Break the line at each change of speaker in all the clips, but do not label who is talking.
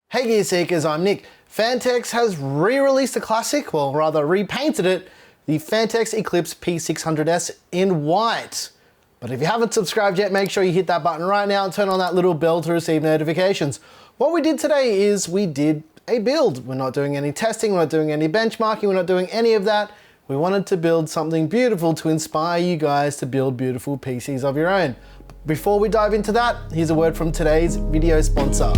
Hey Gear Seekers, I'm Nick. Phanteks has re-released a classic, well rather repainted it, the Phanteks Eclipse P600S in white. But if you haven't subscribed yet, make sure you hit that button right now and turn on that little bell to receive notifications. What we did today is we did a build. We're not doing any testing, we're not doing any benchmarking, we're not doing any of that. We wanted to build something beautiful to inspire you guys to build beautiful PCs of your own. Before we dive into that, here's a word from today's video sponsor.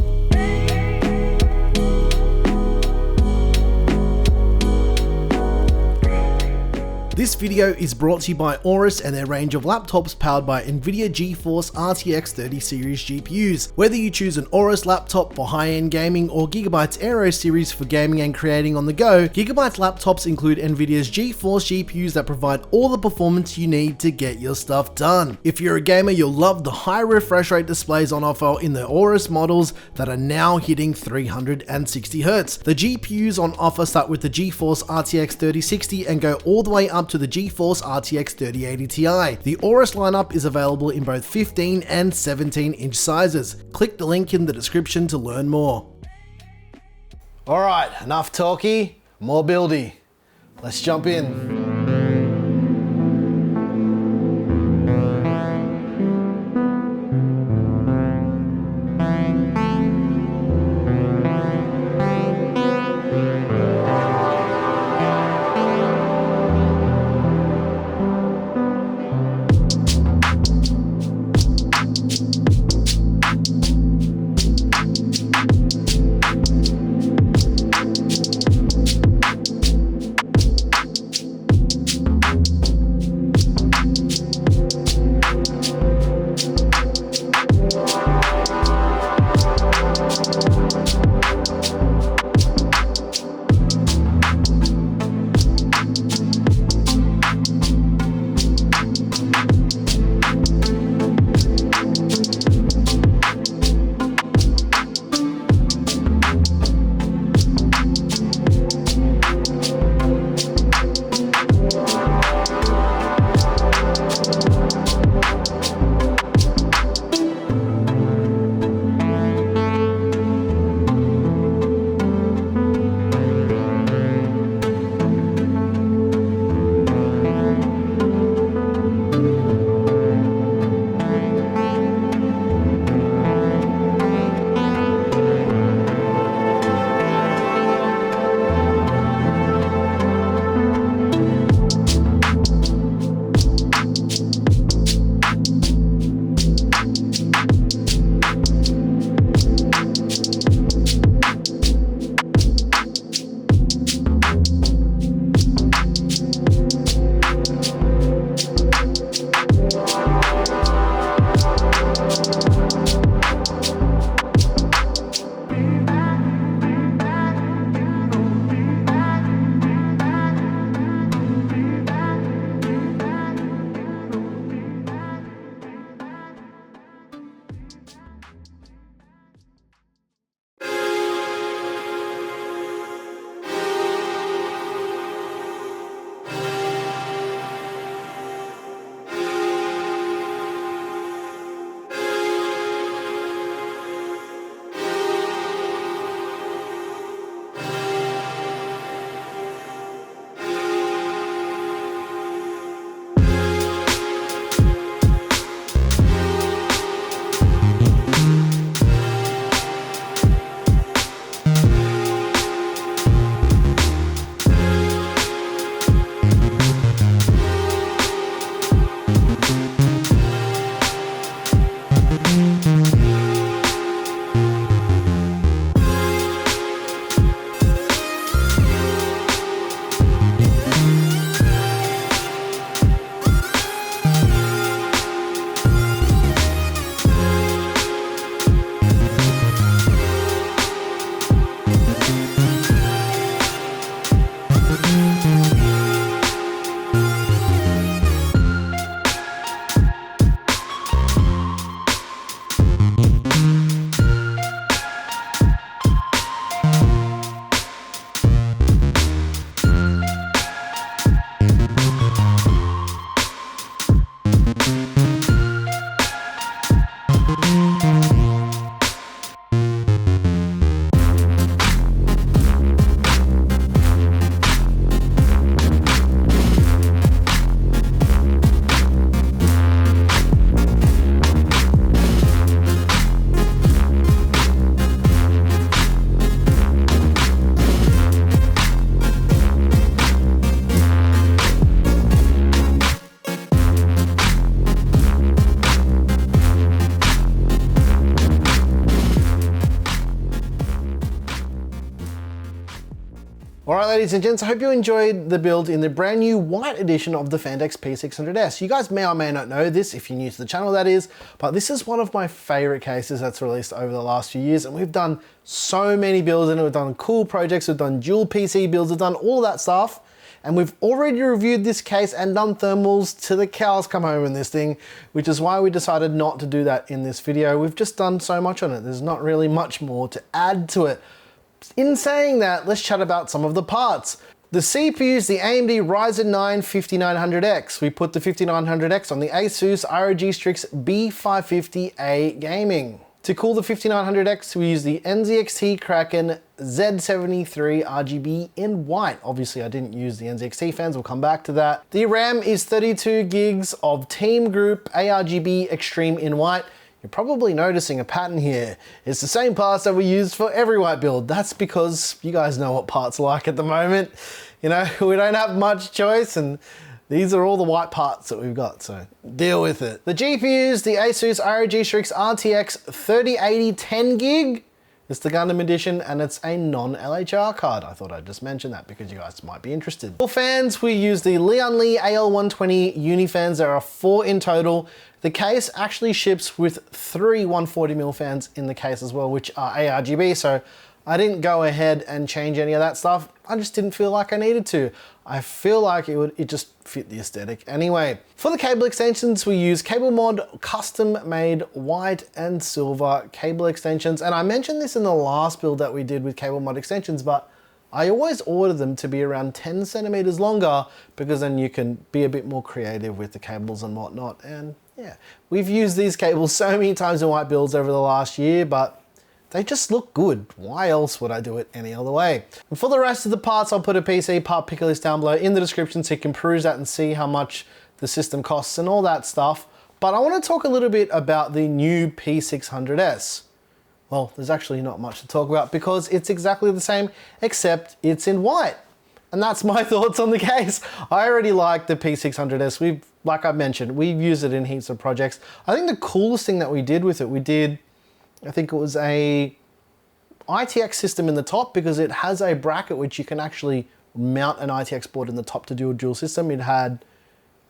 This video is brought to you by Asus and their range of laptops powered by NVIDIA GeForce RTX 30 series GPUs. Whether you choose an Asus laptop for high-end gaming or Gigabyte's Aero series for gaming and creating on the go, Gigabyte's laptops include NVIDIA's GeForce GPUs that provide all the performance you need to get your stuff done. If you're a gamer, you'll love the high refresh rate displays on offer in the Asus models that are now hitting 360Hz. The GPUs on offer start with the GeForce RTX 3060 and go all the way up to the GeForce RTX 3080 Ti. The Asus lineup is available in both 15 and 17-inch sizes. Click the link in the description to learn more. Alright, enough talky, more buildy. Let's jump in. Alright ladies and gents, I hope you enjoyed the build in the brand new white edition of the Phanteks P600S. You guys may or may not know this, if you're new to the channel that is, but this is one of my favorite cases that's released over the last few years, and we've done so many builds in it. We've done cool projects, we've done dual PC builds, we've done all that stuff, and we've already reviewed this case and done thermals to the cows come home in this thing, which is why we decided not to do that in this video. We've just done so much on it, there's not really much more to add to it. In saying that, let's chat about some of the parts. The CPU is the AMD Ryzen 9 5900X. We put the 5900X on the Asus ROG STRIX B550A Gaming. To cool the 5900X, we use the NZXT Kraken Z73 RGB in white. Obviously, I didn't use the NZXT fans, we'll come back to that. The RAM is 32 gigs of Team Group ARGB XTREEM in white. You're probably noticing a pattern here. It's the same parts that we used for every white build. That's because you guys know what parts are like at the moment. You know, we don't have much choice, and these are all the white parts that we've got, so deal with it. The GPU is the Asus ROG STRIX RTX 3080 10 gig. It's the Gundam edition, and it's a non-LHR card. I thought I'd just mention that because you guys might be interested. For fans, we use the Lian AL120 uni fans. There are 4 in total. The case actually ships with 3 140mm fans in the case as well, which are ARGB, so I didn't go ahead and change any of that stuff. I just didn't feel like I needed to. I feel like it just fit the aesthetic anyway. For the cable extensions, we use Cable Mod custom made white and silver cable extensions. And I mentioned this in the last build that we did with Cable Mod extensions, but I always order them to be around 10 centimeters longer because then you can be a bit more creative with the cables and whatnot. And yeah, we've used these cables so many times in white builds over the last year, but they just look good. Why else would I do it any other way? And for the rest of the parts, I'll put a PC part picker list down below in the description so you can peruse that and see how much the system costs and all that stuff. But I want to talk a little bit about the new P600S. Well, there's actually not much to talk about because it's exactly the same, except it's in white. And that's my thoughts on the case. I already like the P600S. Like I mentioned, we've used it in heaps of projects. I think the coolest thing that we did with it, I think it was a ITX system in the top because it has a bracket which you can actually mount an ITX board in the top to do a dual system. It had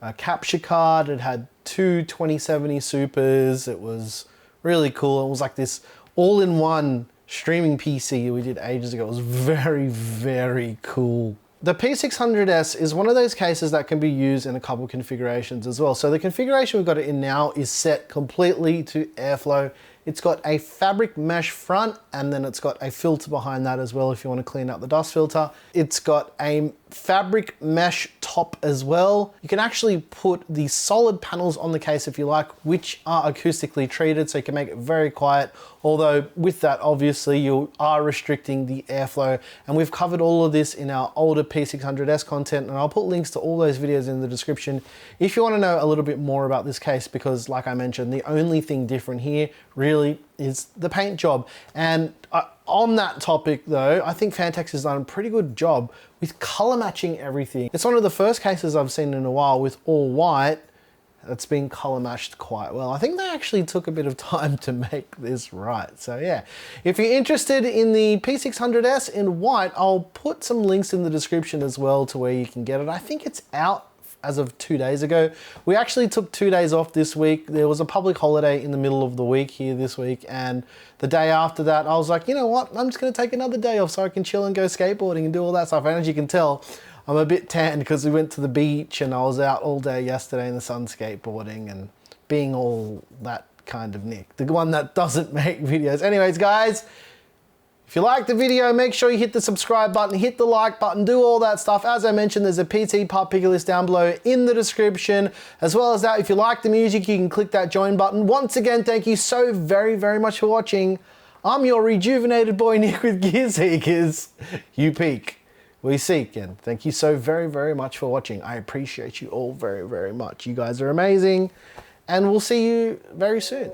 a capture card, it had 2 2070 Supers. It was really cool. It was like this all-in-one streaming PC we did ages ago. It was very, very cool. The P600S is one of those cases that can be used in a couple of configurations as well. So the configuration we've got it in now is set completely to airflow. It's got a fabric mesh front, and then it's got a filter behind that as well if you want to clean up the dust filter. It's got a fabric mesh top as well. You can actually put the solid panels on the case if you like, which are acoustically treated, so you can make it very quiet. Although with that, obviously you are restricting the airflow, and we've covered all of this in our older P600S content, and I'll put links to all those videos in the description if you want to know a little bit more about this case, because like I mentioned, the only thing different here really is the paint job. And on that topic though, I think Phanteks has done a pretty good job with color matching everything. It's one of the first cases I've seen in a while with all white that's been color matched quite well. I think they actually took a bit of time to make this right. So yeah, if you're interested in the P600S in white, I'll put some links in the description as well to where you can get it. I think it's out as of 2 days ago. We actually took 2 days off this week. There was a public holiday in the middle of the week here this week, and the day after that I was like, you know what, I'm just gonna take another day off so I can chill and go skateboarding and do all that stuff. And as you can tell, I'm a bit tanned because we went to the beach and I was out all day yesterday in the sun skateboarding and being all that kind of Nick, the one that doesn't make videos. Anyways guys, if you liked the video, make sure you hit the subscribe button, hit the like button, do all that stuff. As I mentioned, there's a PT part picker list down below in the description. As well as that, if you like the music, you can click that join button. Once again, thank you so very, very much for watching. I'm your rejuvenated boy Nick with Gear Seekers. You peak, we seek, and thank you so very, very much for watching. I appreciate you all very, very much. You guys are amazing, and we'll see you very soon.